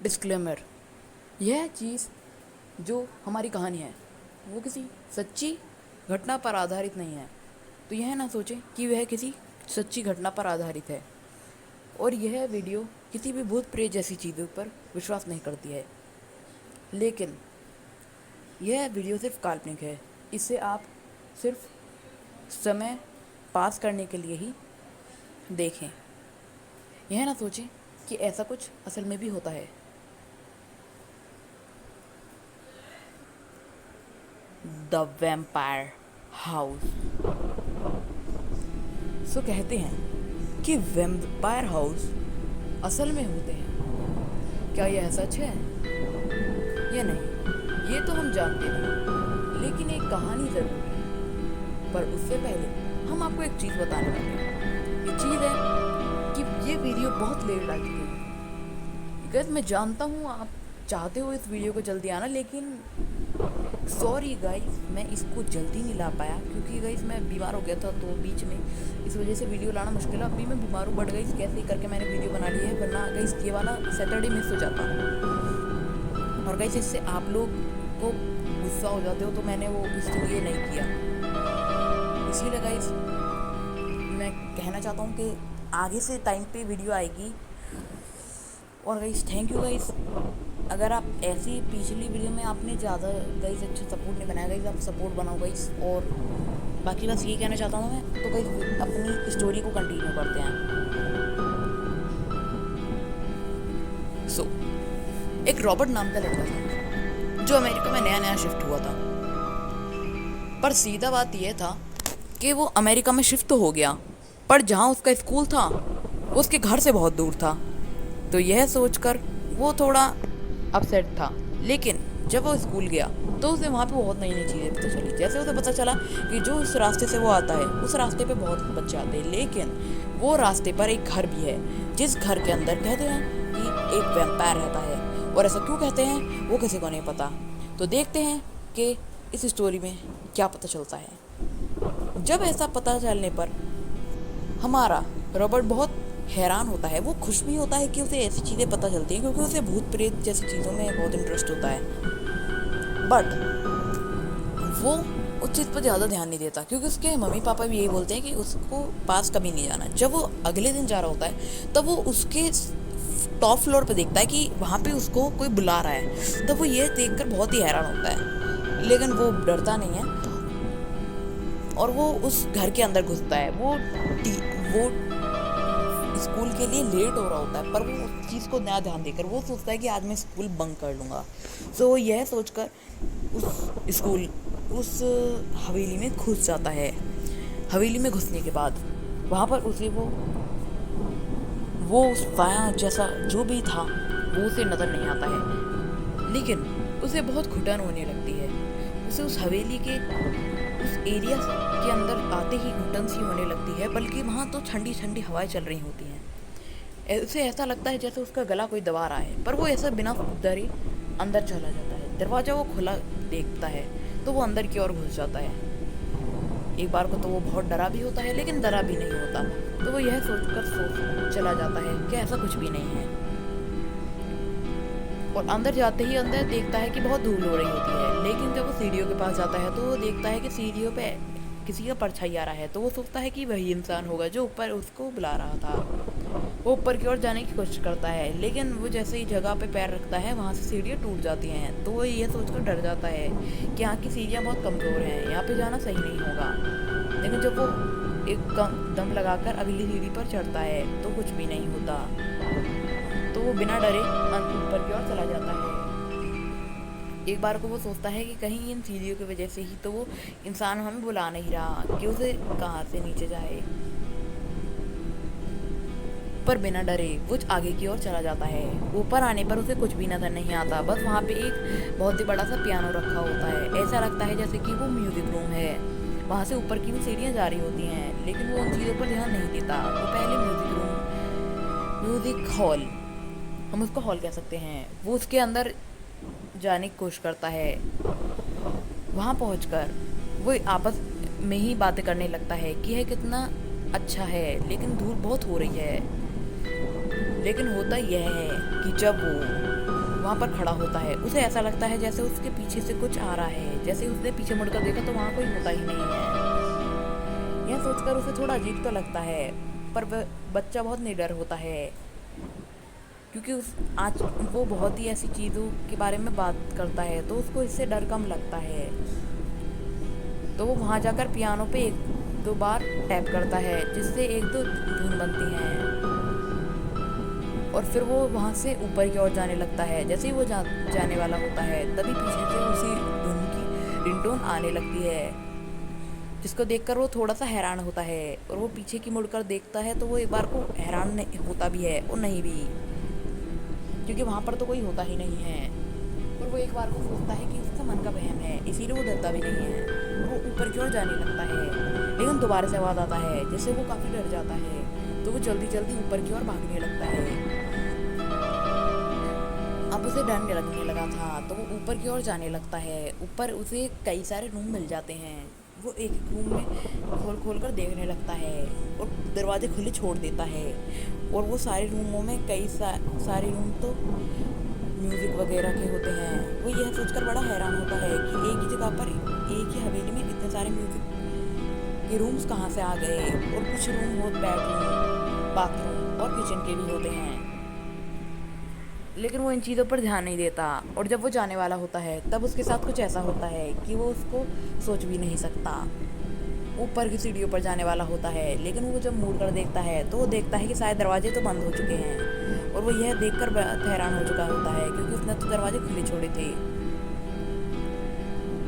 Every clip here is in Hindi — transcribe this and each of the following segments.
डिस्क्लेमर, यह चीज़ जो हमारी कहानी है वो किसी सच्ची घटना पर आधारित नहीं है। तो यह ना सोचें कि वह किसी सच्ची घटना पर आधारित है। और यह वीडियो किसी भी भूत प्रेत जैसी चीज़ों पर विश्वास नहीं करती है। लेकिन यह वीडियो सिर्फ काल्पनिक है। इसे आप सिर्फ समय पास करने के लिए ही देखें। यह ना सोचें कि ऐसा कुछ असल में भी होता है। The vampire house. सो कहते हैं कि वैम्पायर हाउस असल में होते हैं। क्या यह सच है या नहीं, ये तो हम जानते नहीं, लेकिन एक कहानी ज़रूर है। पर उससे पहले हम आपको एक चीज़ बताने वाले हैं। ये चीज़ है कि ये वीडियो बहुत लेट आ चुकी है। गाइस, मैं जानता हूँ आप चाहते हो इस वीडियो को जल्दी आना, लेकिन सॉरी गाइस, मैं इसको जल्दी नहीं ला पाया क्योंकि गाइस मैं बीमार हो गया था, तो बीच में इस वजह से वीडियो लाना मुश्किल है। अभी मैं बीमार हूँ, बट गाइस कैसे ही करके मैंने वीडियो बना ली है, वरना गाइस ये वाला सैटरडे मिस हो जाता। और गाइस इससे आप लोग को गुस्सा हो जाते हो, तो मैंने वो इसलिए नहीं किया। इसीलिए गाइस मैं कहना चाहता हूँ कि आगे से टाइम पे वीडियो आएगी। और गाइस थैंक यू गाइस। अगर आप ऐसी पिछली वीडियो में आपने ज़्यादा गाइस अच्छा सपोर्ट नहीं बनाया गाइस, आप सपोर्ट बनाओ गाइस। और बाकी बस ये कहना चाहता हूँ मैं, तो गाइस अपनी स्टोरी को कंटिन्यू करते हैं। सो एक रॉबर्ट नाम का लड़का था जो अमेरिका में नया नया शिफ्ट हुआ था। पर सीधा बात यह था कि वो अमेरिका में शिफ्ट तो हो गया, पर जहाँ उसका स्कूल था वो उसके घर से बहुत दूर था। तो यह सोचकर वो थोड़ा अपसेट था। लेकिन जब वो स्कूल गया तो उसे वहाँ पे बहुत नई नई चीज़ें पता चली। जैसे उसे पता चला कि जो उस रास्ते से वो आता है उस रास्ते पे बहुत बच्चे आते हैं, लेकिन वो रास्ते पर एक घर भी है जिस घर के अंदर कहते हैं कि एक वैम्पायर रहता है। और ऐसा क्यों कहते हैं वो किसी को नहीं पता। तो देखते हैं कि इस स्टोरी में क्या पता चलता है। जब ऐसा पता चलने पर हमारा रॉबर्ट बहुत हैरान होता है। वो खुश भी होता है कि उसे ऐसी चीज़ें पता चलती हैं, क्योंकि उसे भूत प्रेत जैसी चीज़ों में बहुत इंटरेस्ट होता है। बट वो उस चीज़ पर ज़्यादा ध्यान नहीं देता, क्योंकि उसके मम्मी पापा भी यही बोलते हैं कि उसको पास कभी नहीं जाना। जब वो अगले दिन जा रहा होता है तब वो उसके टॉप फ्लोर पर देखता है कि वहाँ पे उसको कोई बुला रहा है। तब वो ये देखकर बहुत ही हैरान होता है, लेकिन वो डरता नहीं है और वो उस घर के अंदर घुसता है। वो स्कूल के लिए लेट हो रहा होता है, पर वो उस चीज़ को नया ध्यान देकर वो सोचता है कि आज मैं स्कूल बंक कर लूँगा। सो वो यह सोचकर उस हवेली में घुस जाता है। हवेली में घुसने के बाद वहाँ पर उसे वो उस साया जैसा जो भी था वो उसे नज़र नहीं आता है, लेकिन उसे बहुत घुटन होने लगती है। उसे उस हवेली के उस एरिया के अंदर आते ही घुटन सी होने लगती है, बल्कि वहाँ तो ठंडी ठंडी हवाएं चल रही होती हैं। उसे ऐसा लगता है जैसे उसका गला कोई दबा रहा है, पर वो ऐसा बिना डरे अंदर चला जाता है। दरवाज़ा वो खुला देखता है तो वो अंदर की ओर घुस जाता है। एक बार को तो वो बहुत डरा भी होता है, लेकिन डरा भी नहीं होता। तो वो यह सोचकर चला जाता है कि ऐसा कुछ भी नहीं है। और अंदर जाते ही अंदर देखता है कि बहुत धूल हो रही होती है, लेकिन जब वो सीढ़ियों के पास जाता है तो वो देखता है कि सीढ़ियों पे किसी का परछाई आ रहा है। तो वो सोचता है कि वही इंसान होगा जो ऊपर उसको बुला रहा था। वो ऊपर की ओर जाने की कोशिश करता है, लेकिन वो जैसे ही जगह पे पैर रखता है वहाँ से सीढ़ियाँ टूट जाती हैं। तो वो ये सोचकर डर जाता है कि यहाँ की सीढ़ियाँ बहुत कमज़ोर हैं, यहाँ पे जाना सही नहीं होगा। लेकिन जब वो एक दम लगाकर अगली सीढ़ी पर चढ़ता है तो कुछ भी नहीं होता। तो वो बिना डरे ऊपर की ओर चला जाता है। एक बार को वो सोचता है कि कहीं इन सीढ़ियों की वजह से ही तो वो इंसान हमें बुला नहीं रहा कि उसे कहाँ से नीचे जाए। पर बिना डरे वो आगे की ओर चला जाता है। ऊपर आने पर उसे कुछ भी नजर नहीं आता, बस वहाँ पे एक बहुत ही बड़ा सा पियानो रखा होता है। ऐसा लगता है जैसे कि वो म्यूजिक रूम है। वहाँ से ऊपर की भी सीढ़ियाँ जा रही होती हैं, लेकिन वो उन चीज़ों पर ध्यान नहीं देता। वो पहले म्यूजिक हॉल, हम उसको हॉल कह सकते हैं, वो उसके अंदर जाने की कोशिश करता है। वहाँ पहुंचकर वो आपस में ही बातें करने लगता है कि यह कितना अच्छा है, लेकिन धूल बहुत हो रही है। लेकिन होता यह है कि जब वो वहाँ पर खड़ा होता है। उसे ऐसा लगता है जैसे उसके पीछे से कुछ आ रहा है। जैसे उसने पीछे मुड़कर देखा तो वहाँ कोई होता ही नहीं है। यह सोचकर उसे थोड़ा अजीब तो लगता है, पर वह बच्चा बहुत निडर होता है, क्योंकि उस आज वो बहुत ही ऐसी चीज़ों के बारे में बात करता है, तो उसको इससे डर कम लगता है। तो वो वहाँ जाकर पियानो पे एक दो बार टैप करता है, जिससे एक दो धुन बनती हैं, और फिर वो वहाँ से ऊपर की ओर जाने लगता है। जैसे ही वो जाने वाला होता है, तभी पीछे से उसी धुन की रिंगटोन आने लगती है, जिसको देखकर वो थोड़ा सा हैरान होता है। और वो पीछे की मुड़कर देखता है तो वो एक बार को हैरान नहीं होता भी है और नहीं भी, क्योंकि वहाँ पर तो कोई होता ही नहीं है। और वो एक बार को सोचता है कि उसका मन का वहम है, इसीलिए वो डरता भी नहीं है। वो ऊपर की ओर जाने लगता है, लेकिन दोबारा से आवाज़ आता है, जिससे वो काफ़ी डर जाता है। तो वो जल्दी जल्दी ऊपर की ओर भागने लगता है। अब उसे डर लगने लगा था, तो वो ऊपर की ओर जाने लगता है। ऊपर उसे कई सारे रूम मिल जाते हैं। वो एक रूम में खोल खोल कर देखने लगता है और दरवाजे खुले छोड़ देता है। और वो सारे रूमों में सारे रूम तो म्यूज़िक वगैरह के होते हैं। वो यह सोचकर बड़ा हैरान होता है कि एक ही जगह पर, एक ही हवेली में इतने सारे म्यूज़िक के रूम्स कहाँ से आ गए। और कुछ रूम हो बेडरूम, बाथरूम और किचन के भी होते हैं, लेकिन वो इन चीज़ों पर ध्यान नहीं देता। और जब वो जाने वाला होता है, तब उसके साथ कुछ ऐसा होता है कि वो उसको सोच भी नहीं सकता। ऊपर की सीढ़ियों पर जाने वाला होता है, लेकिन वो जब मुड़ कर देखता है तो वो देखता है कि शायद दरवाजे तो बंद हो चुके हैं। और वो यह देखकर बहुत हैरान हो चुका होता है, क्योंकि उसने तो दरवाजे खुले छोड़े थे।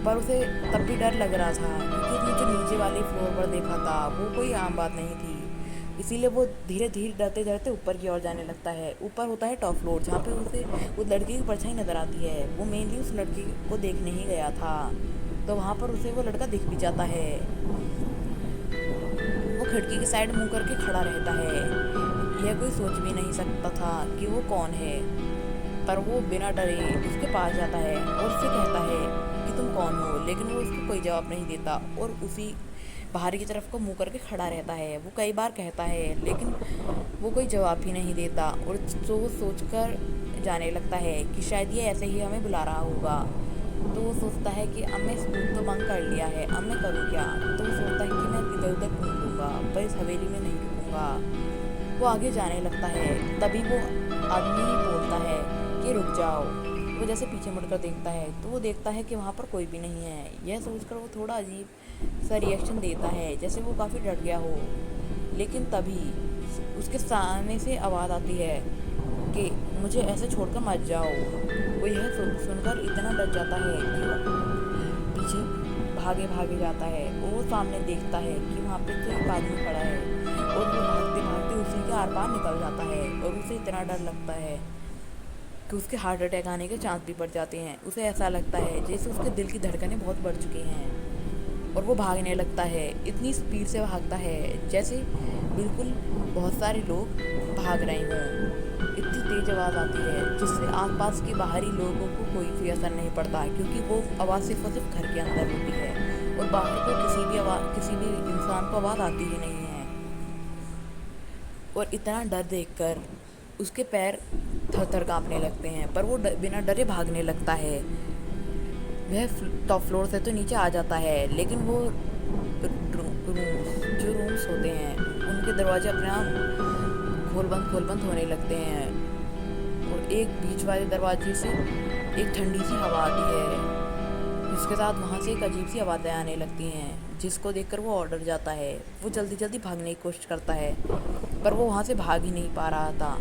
पर उसे तब भी डर लग रहा था, क्योंकि उसने जो नीचे वाले फ्लोर पर देखा था वो कोई आम बात नहीं थी। इसीलिए वो धीरे धीरे डरते डरते ऊपर की ओर जाने लगता है। ऊपर होता है टॉप फ्लोर, जहाँ पे उसे उस लड़की की परछाई नज़र आती है। वो मेनली उस लड़की को देखने ही गया था, तो वहाँ पर उसे वो लड़का दिख भी जाता है। वो खिड़की की साइड मुंह करके खड़ा रहता है। यह कोई सोच भी नहीं सकता था कि वो कौन है, पर वो बिना डरे उसके पास जाता है और उससे कहता है कि तुम कौन हो। लेकिन वो उसको कोई जवाब नहीं देता और उसी बाहर की तरफ को मुंह करके खड़ा रहता है। वो कई बार कहता है, लेकिन वो कोई जवाब ही नहीं देता। और तो वो सोचकर जाने लगता है कि शायद ये ऐसे ही हमें बुला रहा होगा। तो वो सोचता है कि अब मैं स्कूल तो बंक कर लिया है, अब मैं करूँ क्या। तो वो सोचता है कि मैं इधर उधर घूम लूँगा, पर इस हवेली में नहीं रुकूँगा। वो आगे जाने लगता है, तभी वो आदमी बोलता है कि रुक जाओ। वो जैसे पीछे मुड़कर देखता है तो वो देखता है कि वहाँ पर कोई भी नहीं है। यह सोचकर वो थोड़ा अजीब सा रिएक्शन देता है, जैसे वो काफ़ी डर गया हो। लेकिन तभी उसके सामने से आवाज़ आती है कि मुझे ऐसे छोड़कर मत जाओ। वो यह सुनकर इतना डर जाता है कि वो पीछे भागे भागे जाता है। और वो सामने देखता है कि वहाँ पे तो एक आदमी खड़ा है, और वो भागते भागते उसी के आर पार निकल जाता है। और उसे इतना डर लगता है कि उसके हार्ट अटैक आने के चांस भी बढ़ जाते हैं। उसे ऐसा लगता है जैसे उसके दिल की धड़कनें बहुत बढ़ चुकी हैं। और वो भागने लगता है, इतनी स्पीड से भागता है जैसे बिल्कुल बहुत सारे लोग भाग रहे हों। इतनी तेज़ आवाज़ आती है जिससे आसपास के बाहरी लोगों को कोई भी असर नहीं पड़ता, क्योंकि वो आवाज़ सिर्फ और सिर्फ घर के अंदर होती है और बाहर को किसी भी इंसान को आवाज़ आती ही नहीं है। और इतना डर देखकर उसके पैर थर थर काँपने लगते हैं, पर वो बिना डरे भागने लगता है। वह टॉप फ्लोर से तो नीचे आ जाता है, लेकिन वो रूम्स होते हैं उनके दरवाजे अपने आप खोल बंद होने लगते हैं। और एक बीच वाले दरवाजे से एक ठंडी सी हवा आती है, जिसके साथ वहाँ से एक अजीब सी आवाज़ें आने लगती हैं, जिसको देखकर वो और डर जाता है। वो जल्दी जल्दी भागने की कोशिश करता है, पर वो वहाँ से भाग ही नहीं पा रहा था।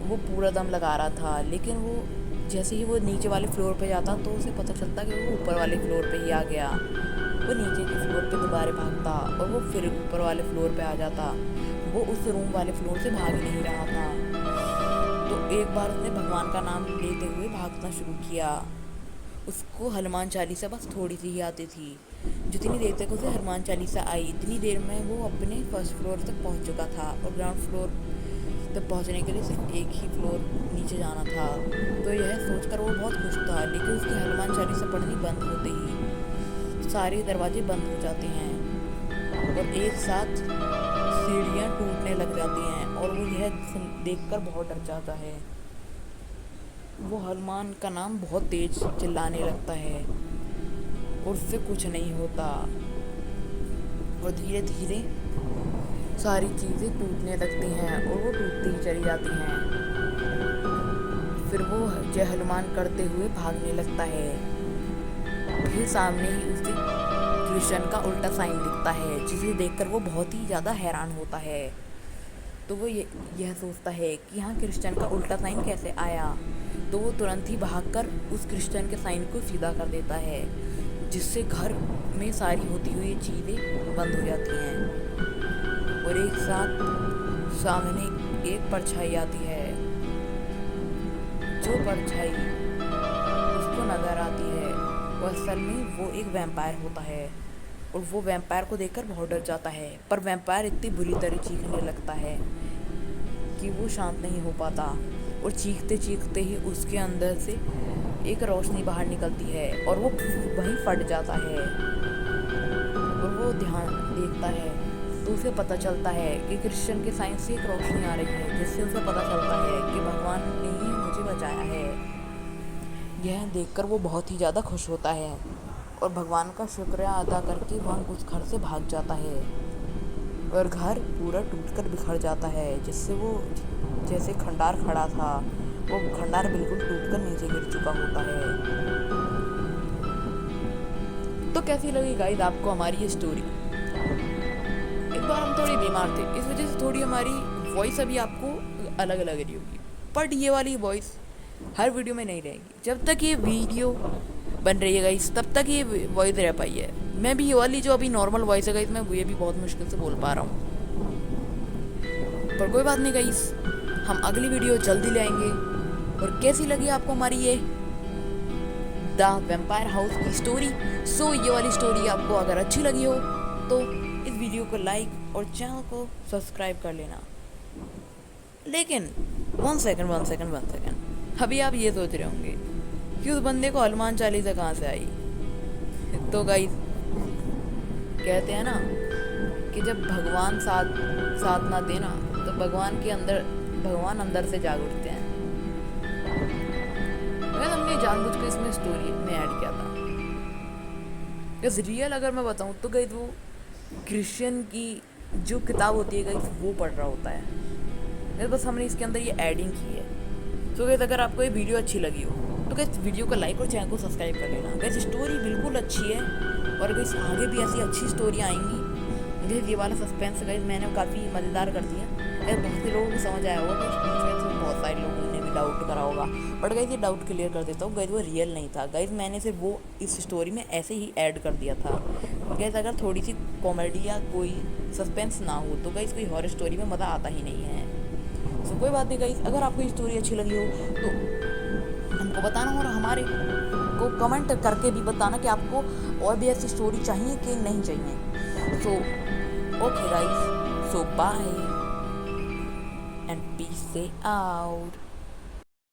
वो पूरा दम लगा रहा था, लेकिन वो जैसे ही वो नीचे वाले फ्लोर पे जाता तो उसे पता चलता कि वो ऊपर वाले फ्लोर पे ही आ गया। वो नीचे के फ्लोर पे दोबारा भागता और वो फिर ऊपर वाले फ्लोर पे आ जाता। वो उस रूम वाले फ्लोर से भाग नहीं रहा था। तो एक बार उसने भगवान का नाम लेते हुए भागना शुरू किया। उसको हनुमान चालीसा बस थोड़ी सी ही आती थी। जितनी देर तक उसे हनुमान चालीसा आई, इतनी देर में वो अपने फर्स्ट फ्लोर तक पहुंच चुका था। और ग्राउंड फ्लोर तक पहुंचने के लिए सिर्फ एक ही फ्लोर नीचे जाना था। तो यह सोचकर वो बहुत खुश था, लेकिन उसकी हनुमान चालीसा पढ़नी बंद होते ही सारे दरवाजे बंद हो जाते हैं और एक साथ सीढ़ियाँ टूटने लग जाती हैं। और वो यह देखकर बहुत डर जाता है। वो हनुमान का नाम बहुत तेज चिल्लाने लगता है और उससे कुछ नहीं होता और धीरे धीरे सारी चीज़ें टूटने लगती हैं और वो टूटती ही चली जाती हैं। फिर वो जय हनुमान करते हुए भागने लगता है। फिर सामने ही उसे कृष्ण का उल्टा साइन दिखता है, जिसे देखकर वो बहुत ही ज़्यादा हैरान होता है। तो वो यह सोचता है कि हाँ, कृष्ण का उल्टा साइन कैसे आया। तो वो तुरंत ही भागकर उस कृष्ण के साइन को सीधा कर देता है, जिससे घर में सारी होती हुई चीज़ें बंद हो जाती हैं और एक साथ सामने एक परछाई आती है। जो परछाई उसको नज़र आती है वो असल में वो एक वैम्पायर होता है और वो वैम्पायर को देखकर बहुत डर जाता है। पर वैम्पायर इतनी बुरी तरह चीखने लगता है कि वो शांत नहीं हो पाता और चीखते चीखते ही उसके अंदर से एक रोशनी बाहर निकलती है और वो वहीं फट जाता है। और वो ध्यान देखता है तो उसे पता चलता है कि कृष्ण के साइन से एक रोशनी आ रही है, जिससे उसे पता चलता है कि भगवान ने ही मुझे बचाया है। यह देखकर वो बहुत ही ज़्यादा खुश होता है और भगवान का शुक्रिया अदा करके वहाँ उस घर से भाग जाता है और घर पूरा टूटकर बिखर जाता है, जिससे वो जैसे खंडार खड़ा था वो खंडार बिल्कुल टूटकर नीचे गिर चुका होता है। तो कैसी लगी गाइस आपको हमारी ये स्टोरी? इस बार हम थोड़ी बीमार थे, इस वजह से थोड़ी हमारी वॉइस अभी आपको अलग लग रही होगी, बट ये वाली वॉइस हर वीडियो में नहीं रहेगी। जब तक ये वीडियो बन रही है गाइस तब तक ये वॉइस रह पाई है। मैं भी ये वाली जो अभी नॉर्मल वॉइस है गाइस, मैं ये भी बहुत मुश्किल से बोल पा रहा हूँ, पर कोई बात नहीं गाइस, हम अगली वीडियो जल्दी ले आएंगे। और कैसी लगी आपको हमारी ये द वैम्पायर हाउस की स्टोरी? सो ये वाली स्टोरी आपको अगर अच्छी लगी हो तो इस वीडियो को लाइक और चैनल को सब्सक्राइब कर लेना। लेकिन वन सेकंड, अभी आप ये सोच रहे होंगे कि उस बंदे को हनुमान चालीसा कहाँ से आई? तो गाइस कहते हैं ना कि जब भगवान साथ ना देना तो भगवान अंदर से जाग उठते हैं। मैं हमने जानबूझकर इसमें स्टोरी में ऐड किया था। इस रियल अगर मैं बताऊं तो गाइस वो कृष्ण की जो किताब होती है गाइस वो पढ़ रहा होता है। बस हमने इसके अंदर ये एडिंग की है। तो गाइस अगर आपको ये वीडियो अच्छी लगी हो तो गाइस वीडियो को लाइक और चैनल को सब्सक्राइब कर लेना। गाइस स्टोरी बिल्कुल अच्छी है और गाइस आगे भी ऐसी अच्छी स्टोरी आएंगी। गाइस ये वाला सस्पेंस गाइस मैंने काफ़ी मज़ेदार कर दिया। गाइस बहुत से लोगों को समझ आया होगा, तो बीच में से बहुत सारे लोगों ने भी डाउट करा होगा, बट गाइस ये डाउट क्लियर कर देता हूँ। गाइस वो रियल नहीं था गाइस, मैंने सिर्फ वो इस स्टोरी में ऐसे ही ऐड कर दिया था। गाइस अगर थोड़ी सी कॉमेडी या कोई सस्पेंस ना हो तो गाइस कोई हॉरर स्टोरी में मज़ा आता ही नहीं है। तो कोई बात नहीं गाइस, अगर आपको ये स्टोरी अच्छी लगी हो तो हमको बताना और हमारे को कमेंट करके भी बताना कि आपको और भी ऐसी स्टोरी चाहिए कि नहीं चाहिए। So okay guys, so bye and peace out.